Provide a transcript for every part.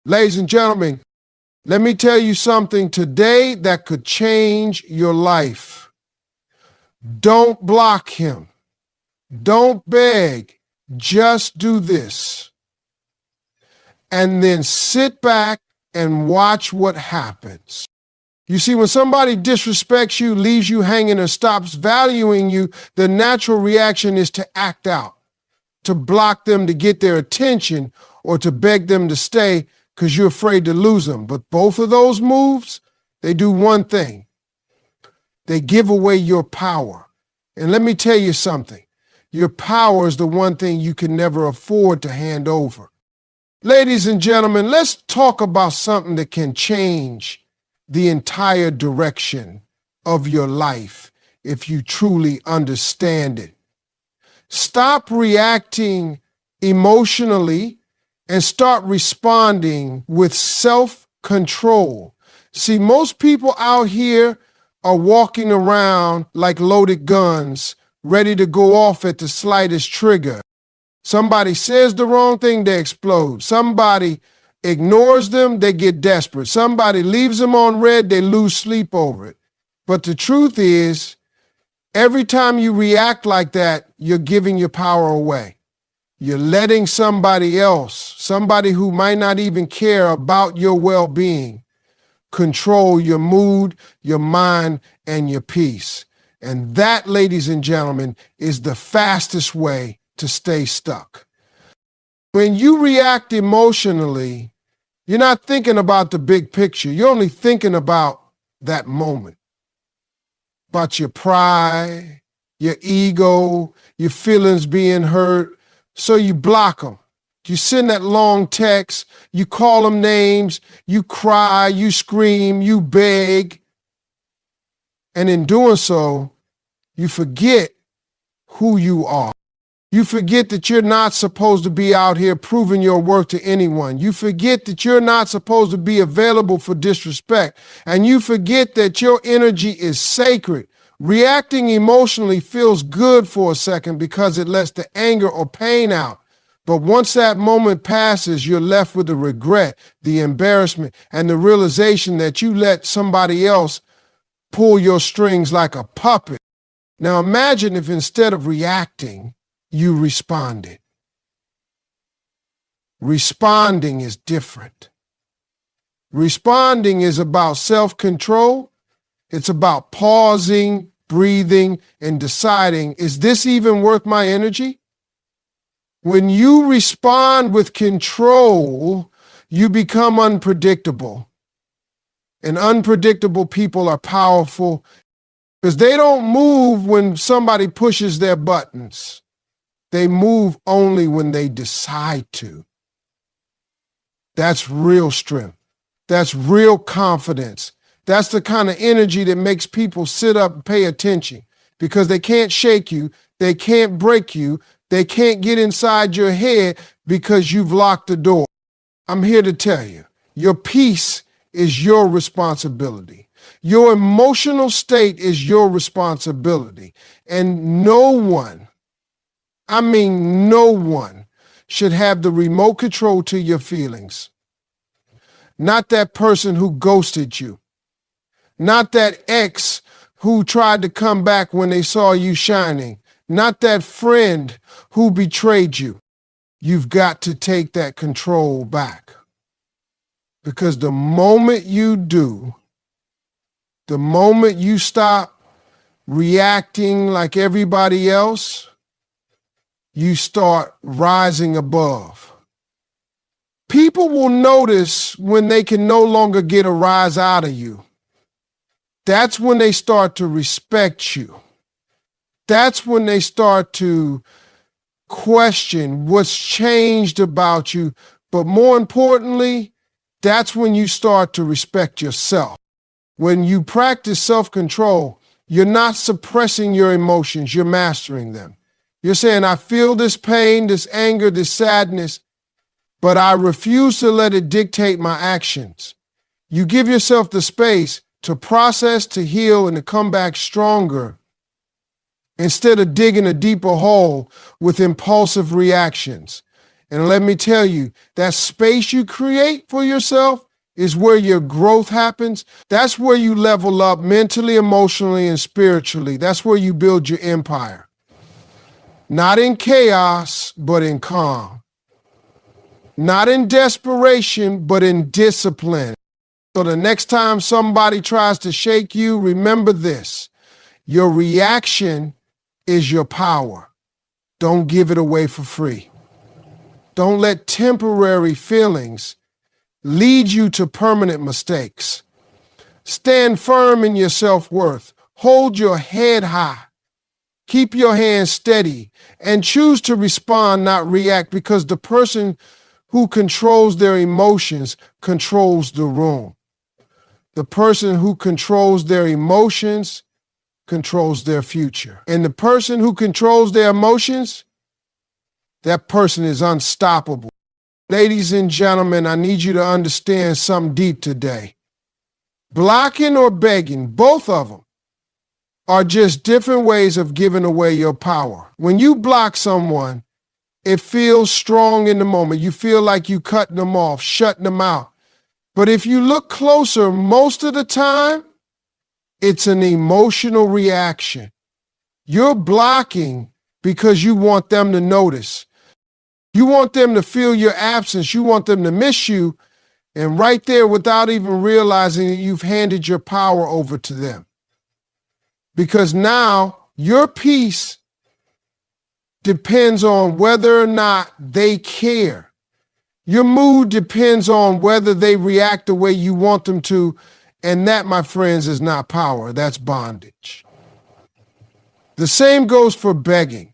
Ladies and gentlemen, let me tell you something today that could change your life. Don't block him. Don't beg. Just do this. And then sit back and watch what happens. You see, when somebody disrespects you, leaves you hanging, or stops valuing you, the natural reaction is to act out, to block them, to get their attention, or to beg them to stay because you're afraid to lose them. But both of those moves, they do one thing. They give away your power. And let me tell you something. Your power is the one thing you can never afford to hand over. Ladies and gentlemen, let's talk about something that can change the entire direction of your life if you truly understand it. Stop reacting emotionally and start responding with self-control. See, most people out here are walking around like loaded guns, ready to go off at the slightest trigger. Somebody says the wrong thing, they explode. Somebody ignores them, they get desperate. Somebody leaves them on red, they lose sleep over it. But the truth is, every time you react like that, you're giving your power away. You're letting somebody else, somebody who might not even care about your well-being, control your mood, your mind, and your peace. And that, ladies and gentlemen, is the fastest way to stay stuck. When you react emotionally, you're not thinking about the big picture. You're only thinking about that moment, about your pride, your ego, your feelings being hurt. So you block them. You send that long text, you call them names, you cry, you scream, you beg. And in doing so, you forget who you are. You forget that you're not supposed to be out here proving your worth to anyone. You forget that you're not supposed to be available for disrespect. And you forget that your energy is sacred. Reacting emotionally feels good for a second because it lets the anger or pain out. But once that moment passes, you're left with the regret, the embarrassment, and the realization that you let somebody else pull your strings like a puppet. Now imagine if instead of reacting, you responded. Responding is different. Responding is about self-control. It's about pausing, breathing, and deciding, is this even worth my energy? When you respond with control, you become unpredictable. And unpredictable people are powerful because they don't move when somebody pushes their buttons. They move only when they decide to. That's real strength. That's real confidence. That's the kind of energy that makes people sit up and pay attention because they can't shake you. They can't break you. They can't get inside your head because you've locked the door. I'm here to tell you, your peace is your responsibility. Your emotional state is your responsibility. And no one, I mean no one, should have the remote control to your feelings. Not that person who ghosted you. Not that ex who tried to come back when they saw you shining. Not that friend who betrayed you. You've got to take that control back. Because the moment you do, the moment you stop reacting like everybody else, you start rising above. People will notice when they can no longer get a rise out of you. That's when they start to respect you. That's when they start to question what's changed about you. But more importantly, that's when you start to respect yourself. When you practice self-control, you're not suppressing your emotions, you're mastering them. You're saying, I feel this pain, this anger, this sadness, but I refuse to let it dictate my actions. You give yourself the space to process, to heal, and to come back stronger instead of digging a deeper hole with impulsive reactions. And let me tell you, that space you create for yourself is where your growth happens. That's where you level up mentally, emotionally, and spiritually. That's where you build your empire. Not in chaos, but in calm. Not in desperation, but in discipline. So the next time somebody tries to shake you, remember this. Your reaction is your power. Don't give it away for free. Don't let temporary feelings lead you to permanent mistakes. Stand firm in your self-worth. Hold your head high. Keep your hands steady and choose to respond, not react, because the person who controls their emotions controls the room. The person who controls their emotions controls their future. And the person who controls their emotions, that person is unstoppable. Ladies and gentlemen, I need you to understand something deep today. Blocking or begging, both of them, are just different ways of giving away your power. When you block someone, it feels strong in the moment. You feel like you cutting them off, shutting them out. But if you look closer, most of the time, it's an emotional reaction. You're blocking because you want them to notice. You want them to feel your absence. You want them to miss you. And right there, without even realizing it, you've handed your power over to them. Because now your peace depends on whether or not they care. Your mood depends on whether they react the way you want them to. And that, my friends, is not power. That's bondage. The same goes for begging.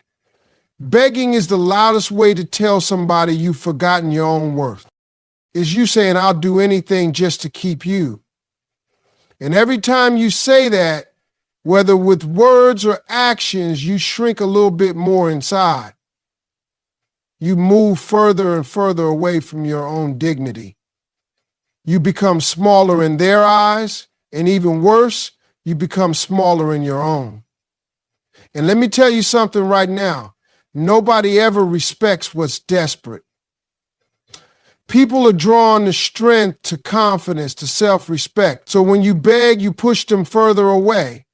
Begging is the loudest way to tell somebody you've forgotten your own worth. It's you saying, I'll do anything just to keep you. And every time you say that, whether with words or actions, you shrink a little bit more inside. You move further and further away from your own dignity. You become smaller in their eyes, and even worse, you become smaller in your own. And let me tell you something right now. Nobody ever respects what's desperate. People are drawn to strength, to confidence, to self-respect. So when you beg, you push them further away.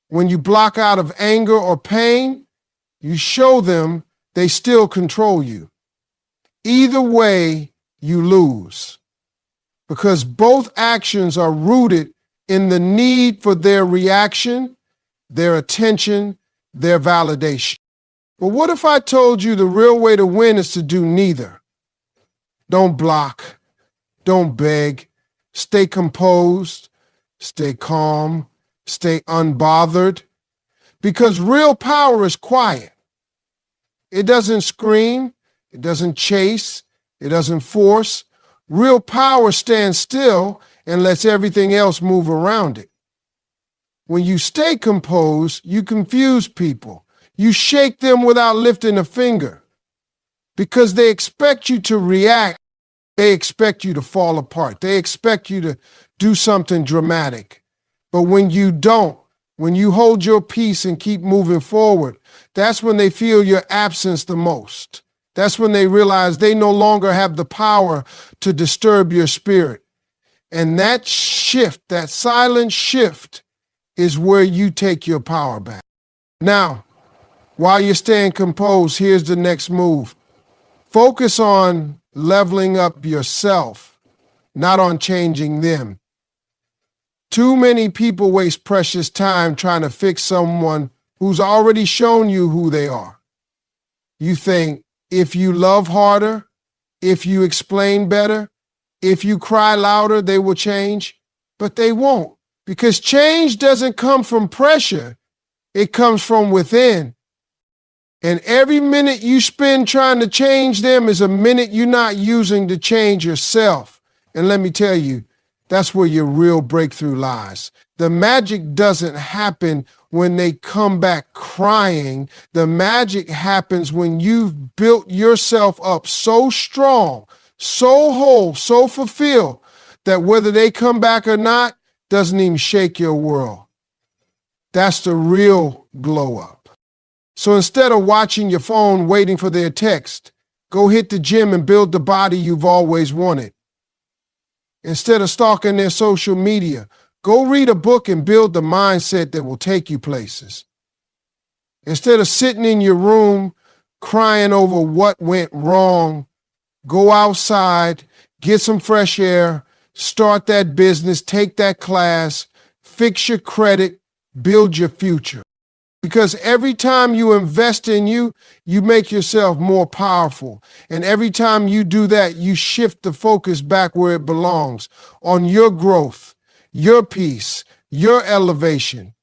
When you block out of anger or pain, you show them they still control you. Either way, you lose. Because both actions are rooted in the need for their reaction, their attention, their validation. But what if I told you the real way to win is to do neither? Don't block, don't beg, stay composed, stay calm, stay unbothered. Because real power is quiet. It doesn't scream, it doesn't chase, it doesn't force. Real power stands still and lets everything else move around it. When you stay composed, you confuse people. You shake them without lifting a finger because they expect you to react. They expect you to fall apart. They expect you to do something dramatic. But when you don't, when you hold your peace and keep moving forward, that's when they feel your absence the most. That's when they realize they no longer have the power to disturb your spirit. And that shift, that silent shift, is where you take your power back. Now, while you're staying composed, here's the next move. Focus on leveling up yourself, not on changing them. Too many people waste precious time trying to fix someone who's already shown you who they are. You think, if you love harder, if you explain better, if you cry louder, they will change. But they won't, because change doesn't come from pressure. It comes from within. And every minute you spend trying to change them is a minute you're not using to change yourself. And let me tell you, that's where your real breakthrough lies. The magic doesn't happen when they come back crying. The magic happens when you've built yourself up so strong, so whole, so fulfilled, that whether they come back or not doesn't even shake your world. That's the real glow up. So instead of watching your phone waiting for their text, Go hit the gym and build the body you've always wanted. Instead of stalking their social media, go read a book and build the mindset that will take you places. Instead of sitting in your room crying over what went wrong, go outside, get some fresh air, start that business, take that class, fix your credit, build your future. Because every time you invest in you, you make yourself more powerful. And every time you do that, you shift the focus back where it belongs, on your growth, your peace, your elevation.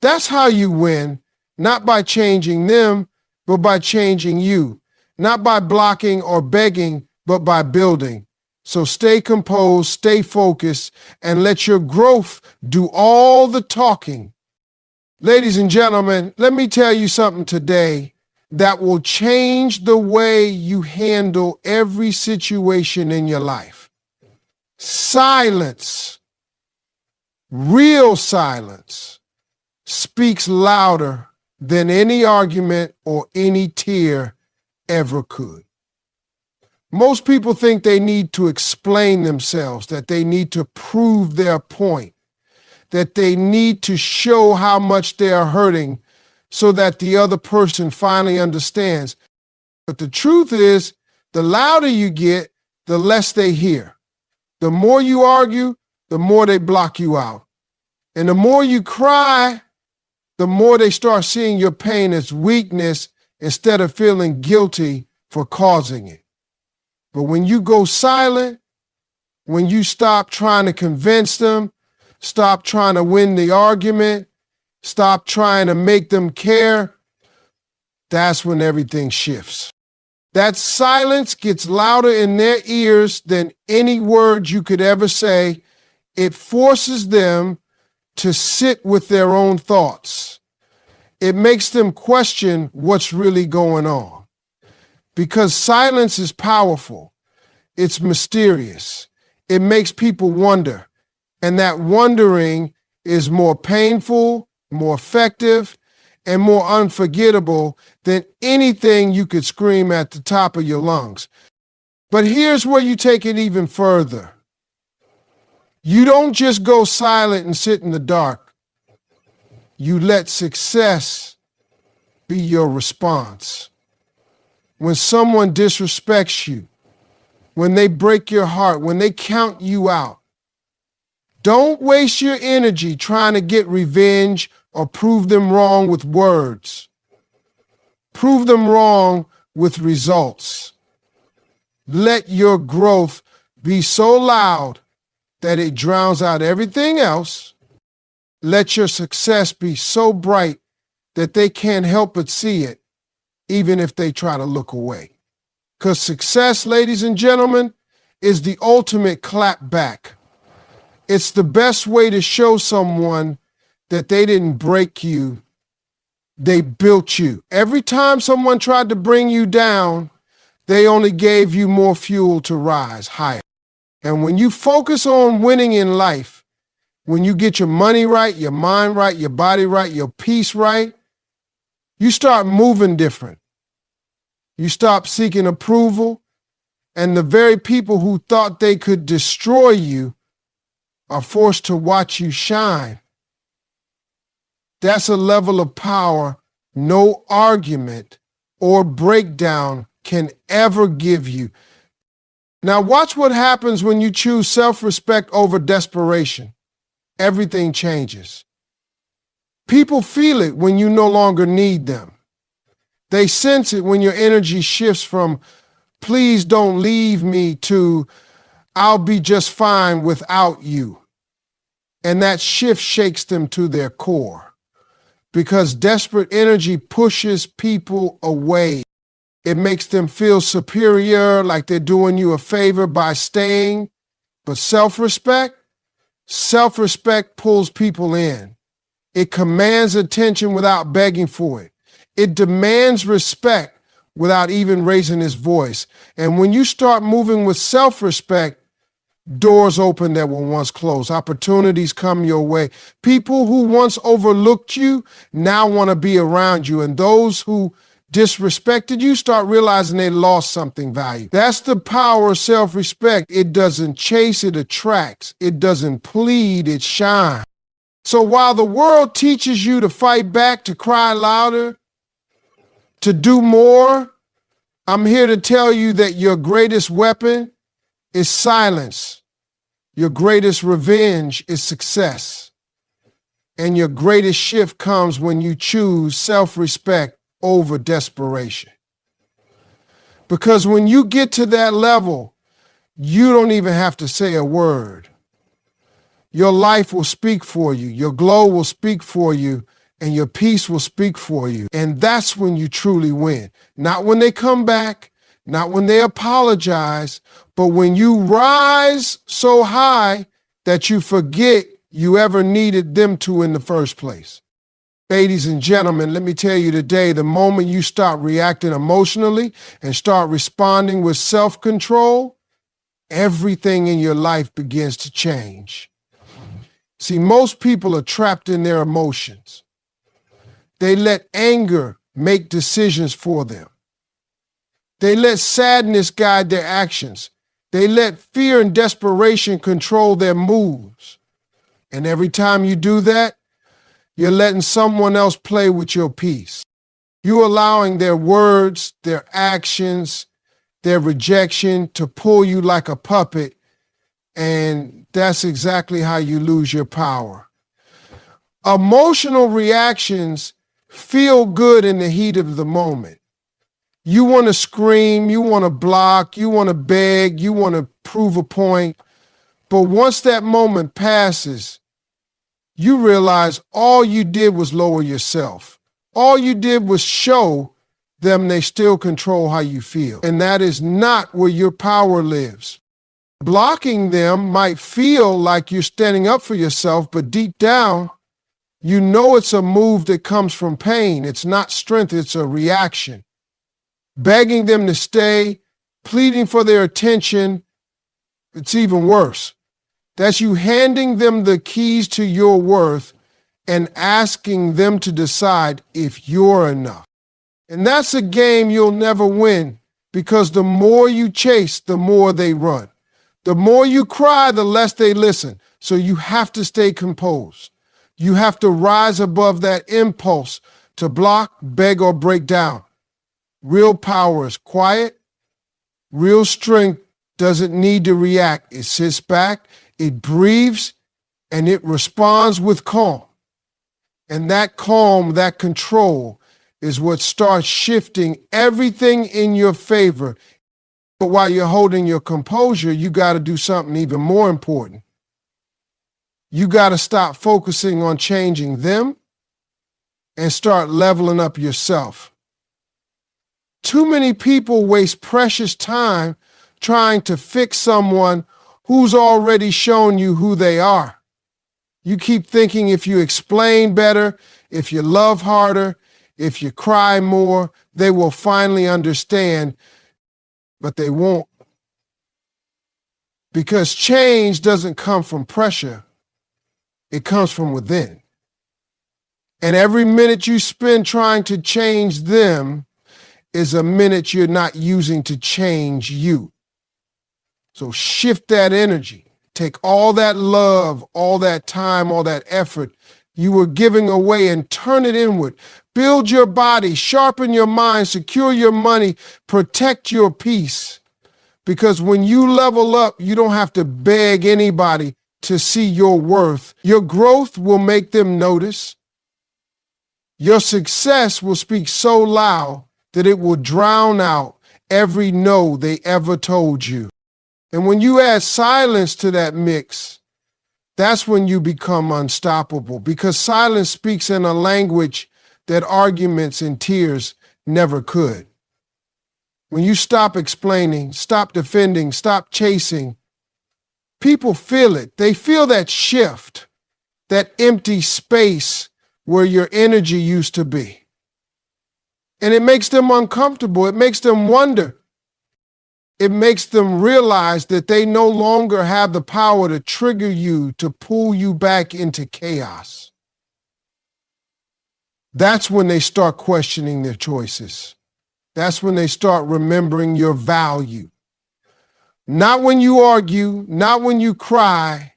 That's how you win, not by changing them, but by changing you. Not by blocking or begging, but by building. So stay composed, stay focused, and let your growth do all the talking. Ladies and gentlemen, let me tell you something today that will change the way you handle every situation in your life. Silence, real silence, speaks louder than any argument or any tear ever could. Most people think they need to explain themselves, that they need to prove their point, that they need to show how much they are hurting so that the other person finally understands. But the truth is, the louder you get, the less they hear. The more you argue, the more they block you out. And the more you cry, the more they start seeing your pain as weakness instead of feeling guilty for causing it. But when you go silent, when you stop trying to convince them, stop trying to win the argument, stop trying to make them care, that's when everything shifts. That silence gets louder in their ears than any words you could ever say. It forces them to sit with their own thoughts. It makes them question what's really going on. Because silence is powerful. It's mysterious. It makes people wonder. And that wondering is more painful, more effective, and more unforgettable than anything you could scream at the top of your lungs. But here's where you take it even further. You don't just go silent and sit in the dark. You let success be your response. When someone disrespects you, when they break your heart, when they count you out, don't waste your energy trying to get revenge or prove them wrong with words. Prove them wrong with results. Let your growth be so loud that it drowns out everything else. Let your success be so bright that they can't help but see it, even if they try to look away. Because success, ladies and gentlemen, is the ultimate clap back. It's the best way to show someone that they didn't break you, they built you. Every time someone tried to bring you down, they only gave you more fuel to rise higher. And when you focus on winning in life, when you get your money right, your mind right, your body right, your peace right, you start moving different. You stop seeking approval, and the very people who thought they could destroy you are forced to watch you shine. That's a level of power no argument or breakdown can ever give you. Now watch what happens when you choose self-respect over desperation. Everything changes. People feel it when you no longer need them. They sense it when your energy shifts from "please don't leave me" to "I'll be just fine without you." And that shift shakes them to their core. Because desperate energy pushes people away. It makes them feel superior, like they're doing you a favor by staying. But self-respect pulls people in. It commands attention without begging for it. It demands respect without even raising its voice. And when you start moving with self-respect, doors open that were once closed. Opportunities come your way. People who once overlooked you now want to be around you. And those who disrespected you, start realizing they lost something valuable. That's the power of self-respect. It doesn't chase, it attracts. It doesn't plead, it shines. So while the world teaches you to fight back, to cry louder, to do more, I'm here to tell you that your greatest weapon is silence. Your greatest revenge is success. And your greatest shift comes when you choose self-respect over desperation. Because when you get to that level, you don't even have to say a word. Your life will speak for you. Your glow will speak for you. And your peace will speak for you. And that's when you truly win. Not when they come back, not when they apologize, but when you rise so high that you forget you ever needed them to in the first place. Ladies and gentlemen, let me tell you today, the moment you start reacting emotionally and start responding with self-control, everything in your life begins to change. See, most people are trapped in their emotions. They let anger make decisions for them. They let sadness guide their actions. They let fear and desperation control their moves. And every time you do that, you're letting someone else play with your peace. You're allowing their words, their actions, their rejection to pull you like a puppet, and that's exactly how you lose your power. Emotional reactions feel good in the heat of the moment. You want to scream, you want to block, you want to beg, you want to prove a point. But once that moment passes, you realize all you did was lower yourself. All you did was show them they still control how you feel. And that is not where your power lives. Blocking them might feel like you're standing up for yourself, but deep down, you know it's a move that comes from pain. It's not strength, it's a reaction. Begging them to stay, pleading for their attention, it's even worse. That's you handing them the keys to your worth and asking them to decide if you're enough. And that's a game you'll never win, because the more you chase, the more they run. The more you cry, the less they listen. So you have to stay composed. You have to rise above that impulse to block, beg, or break down. Real power is quiet. Real strength doesn't need to react. It sits back, it breathes, and it responds with calm. And that calm, that control, is what starts shifting everything in your favor. But while you're holding your composure, you got to do something even more important. You got to stop focusing on changing them and start leveling up yourself. Too many people waste precious time trying to fix someone who's already shown you who they are. You keep thinking if you explain better, if you love harder, if you cry more, they will finally understand, but they won't. Because change doesn't come from pressure, it comes from within. And every minute you spend trying to change them is a minute you're not using to change you. So shift that energy. Take all that love, all that time, all that effort you were giving away and turn it inward. Build your body, sharpen your mind, secure your money, protect your peace. Because when you level up, you don't have to beg anybody to see your worth. Your growth will make them notice. Your success will speak so loud that it will drown out every no they ever told you. And when you add silence to that mix, that's when you become unstoppable, because silence speaks in a language that arguments and tears never could. When you stop explaining, stop defending, stop chasing, people feel it. They feel that shift, that empty space where your energy used to be. And it makes them uncomfortable. It makes them wonder. It makes them realize that they no longer have the power to trigger you, to pull you back into chaos. That's when they start questioning their choices. That's when they start remembering your value. Not when you argue, not when you cry,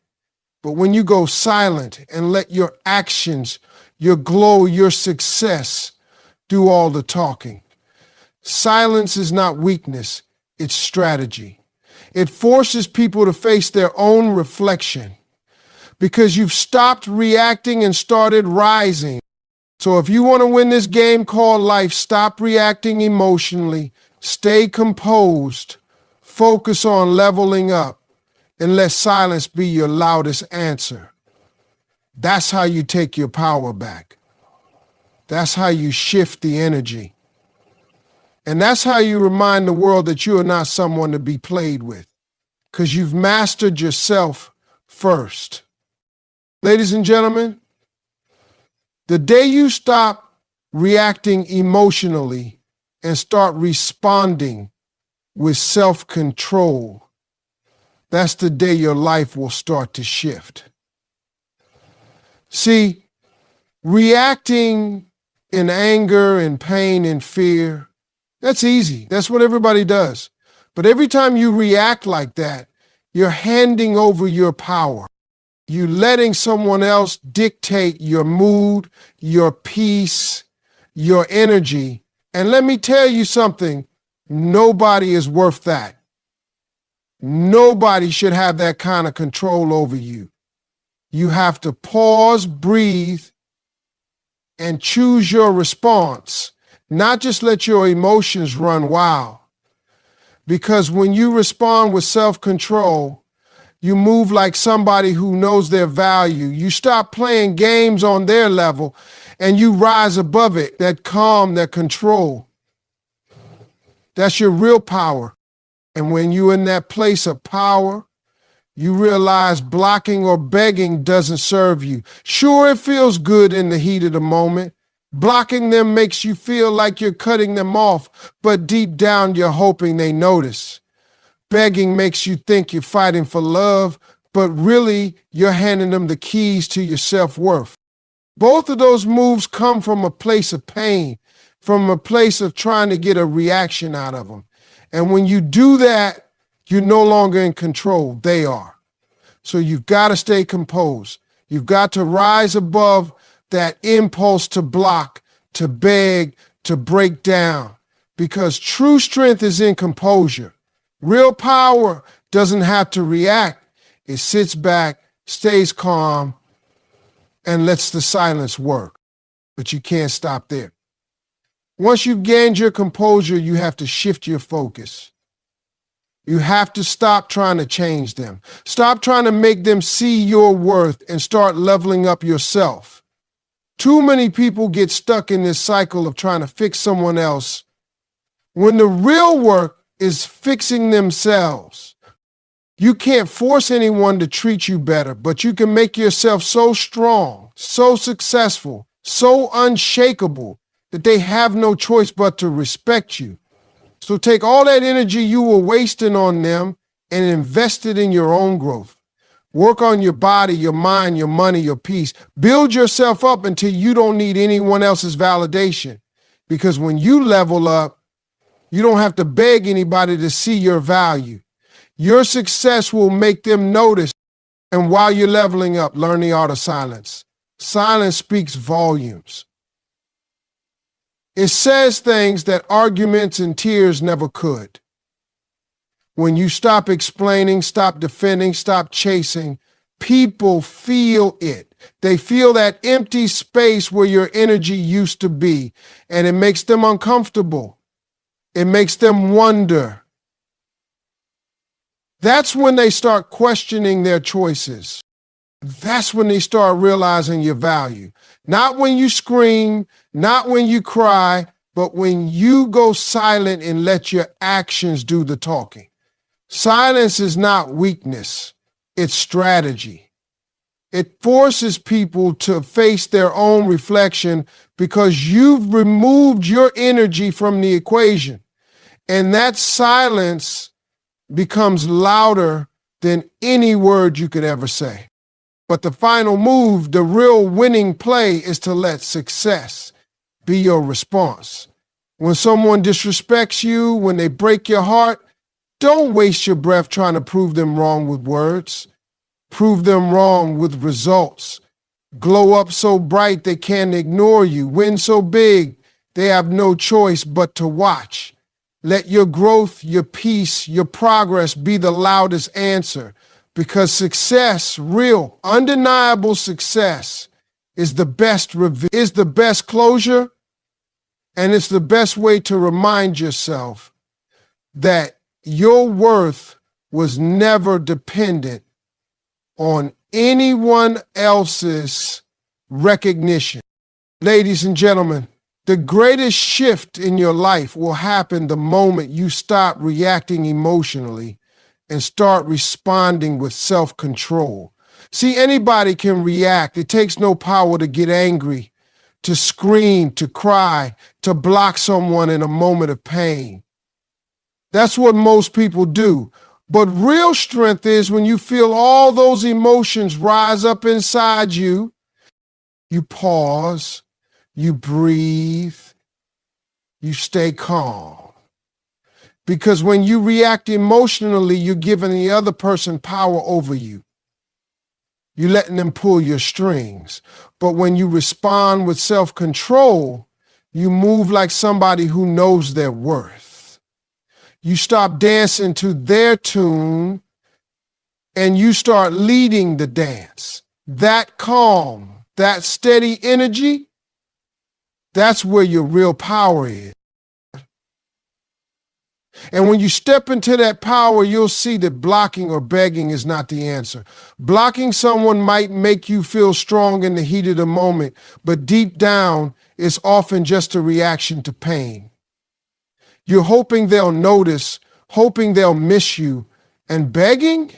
but when you go silent and let your actions, your glow, your success do all the talking. Silence is not weakness, it's strategy. It forces people to face their own reflection because you've stopped reacting and started rising. So if you want to win this game called life, stop reacting emotionally, stay composed, focus on leveling up, and let silence be your loudest answer. That's how you take your power back. That's how you shift the energy. And that's how you remind the world that you are not someone to be played with, because you've mastered yourself first. Ladies and gentlemen, the day you stop reacting emotionally and start responding with self-control, that's the day your life will start to shift. See, reacting in anger and pain and fear, that's easy. That's what everybody does. But every time you react like that, you're handing over your power. You're letting someone else dictate your mood, your peace, your energy. And let me tell you something, nobody is worth that. Nobody should have that kind of control over you. You have to pause, breathe, and choose your response, not just let your emotions run wild. Because when you respond with self-control, you move like somebody who knows their value. You stop playing games on their level and you rise above it, that calm, that control. That's your real power. And when you're in that place of power, you realize blocking or begging doesn't serve you. Sure, it feels good in the heat of the moment. Blocking them makes you feel like you're cutting them off, but deep down you're hoping they notice. Begging makes you think you're fighting for love, but really you're handing them the keys to your self-worth. Both of those moves come from a place of pain, from a place of trying to get a reaction out of them. And when you do that, you're no longer in control. They are. So you've got to stay composed. You've got to rise above that impulse to block, to beg, to break down, because true strength is in composure. Real power doesn't have to react. It sits back, stays calm, and lets the silence work. But you can't stop there. Once you've gained your composure, you have to shift your focus. You have to stop trying to change them. Stop trying to make them see your worth and start leveling up yourself. Too many people get stuck in this cycle of trying to fix someone else when the real work is fixing themselves. You can't force anyone to treat you better, but you can make yourself so strong, so successful, so unshakable that they have no choice but to respect you. So take all that energy you were wasting on them and invest it in your own growth. Work on your body, your mind, your money, your peace. Build yourself up until you don't need anyone else's validation. Because when you level up, you don't have to beg anybody to see your value. Your success will make them notice. And while you're leveling up, learn the art of silence. Silence speaks volumes. It says things that arguments and tears never could. When you stop explaining, stop defending, stop chasing, people feel it. They feel that empty space where your energy used to be, and it makes them uncomfortable. It makes them wonder. That's when they start questioning their choices. That's when they start realizing your value. Not when you scream, not when you cry, but when you go silent and let your actions do the talking. Silence is not weakness, it's strategy. It forces people to face their own reflection because you've removed your energy from the equation. And that silence becomes louder than any word you could ever say. But the final move, the real winning play, is to let success be your response. When someone disrespects you, when they break your heart, don't waste your breath trying to prove them wrong with words. Prove them wrong with results. Glow up so bright they can't ignore you. Win so big they have no choice but to watch. Let your growth, your peace, your progress be the loudest answer, because success, real, undeniable success, is the best closure, and it's the best way to remind yourself that your worth was never dependent on anyone else's recognition. Ladies and gentlemen, the greatest shift in your life will happen the moment you stop reacting emotionally and start responding with self-control. See, anybody can react. It takes no power to get angry, to scream, to cry, to block someone in a moment of pain. That's what most people do. But real strength is when you feel all those emotions rise up inside you, you pause, you breathe, you stay calm. Because when you react emotionally, you're giving the other person power over you. You're letting them pull your strings. But when you respond with self-control, you move like somebody who knows their worth. You stop dancing to their tune and you start leading the dance. That calm, that steady energy, that's where your real power is. And when you step into that power, you'll see that blocking or begging is not the answer. Blocking someone might make you feel strong in the heat of the moment, but deep down, it's often just a reaction to pain. You're hoping they'll notice, hoping they'll miss you. And begging?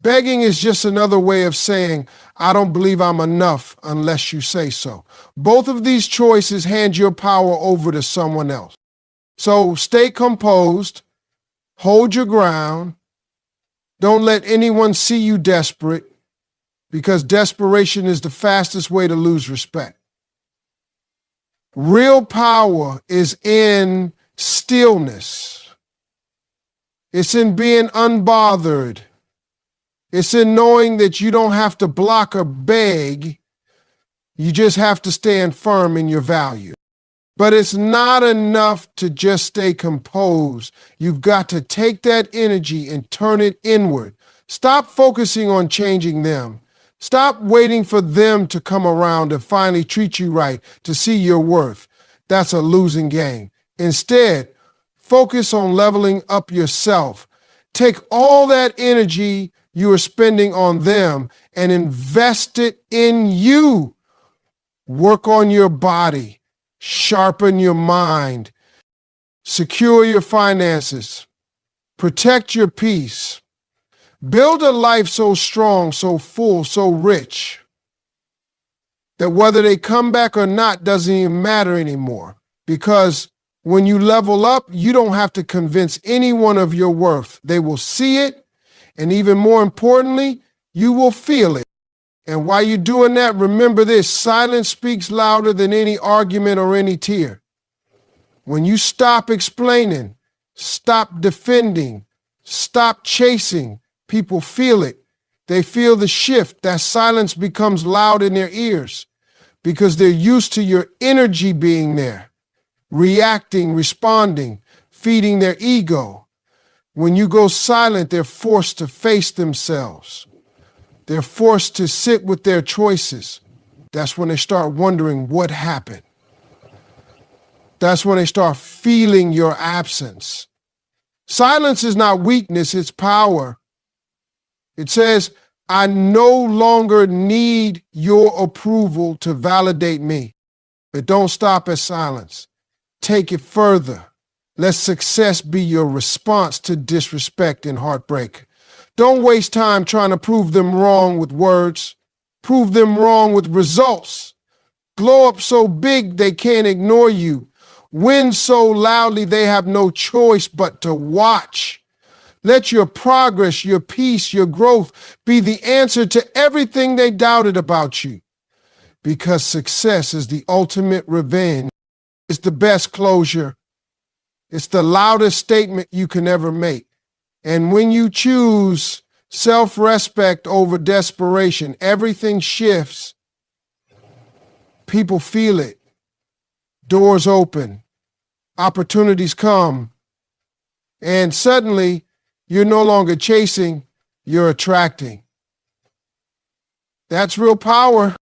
Begging is just another way of saying, I don't believe I'm enough unless you say so. Both of these choices hand your power over to someone else. So stay composed, hold your ground, don't let anyone see you desperate, because desperation is the fastest way to lose respect. Real power is in stillness. It's in being unbothered. It's in knowing that you don't have to block or beg, you just have to stand firm in your value. But it's not enough to just stay composed. You've got to take that energy and turn it inward. Stop focusing on changing them. Stop waiting for them to come around and finally treat you right to see your worth. That's a losing game. Instead, focus on leveling up yourself. Take all that energy you are spending on them and invest it in you. Work on your body. Sharpen your mind, secure your finances, protect your peace, build a life so strong, so full, so rich, that whether they come back or not doesn't even matter anymore. Because when you level up, you don't have to convince anyone of your worth. They will see it, and even more importantly, you will feel it. And while you're doing that, remember this: silence speaks louder than any argument or any tear. When you stop explaining, stop defending, stop chasing, people feel it. They feel the shift. That silence becomes loud in their ears because they're used to your energy being there, reacting, responding, feeding their ego. When you go silent, they're forced to face themselves. They're forced to sit with their choices. That's when they start wondering what happened. That's when they start feeling your absence. Silence is not weakness, it's power. It says, I no longer need your approval to validate me. But don't stop at silence. Take it further. Let success be your response to disrespect and heartbreak. Don't waste time trying to prove them wrong with words. Prove them wrong with results. Glow up so big they can't ignore you. Win so loudly they have no choice but to watch. Let your progress, your peace, your growth be the answer to everything they doubted about you. Because success is the ultimate revenge is the best closure. It's the loudest statement you can ever make. And when you choose self-respect over desperation, everything shifts. People feel it. Doors open. Opportunities come. And suddenly, you're no longer chasing, you're attracting. That's real power.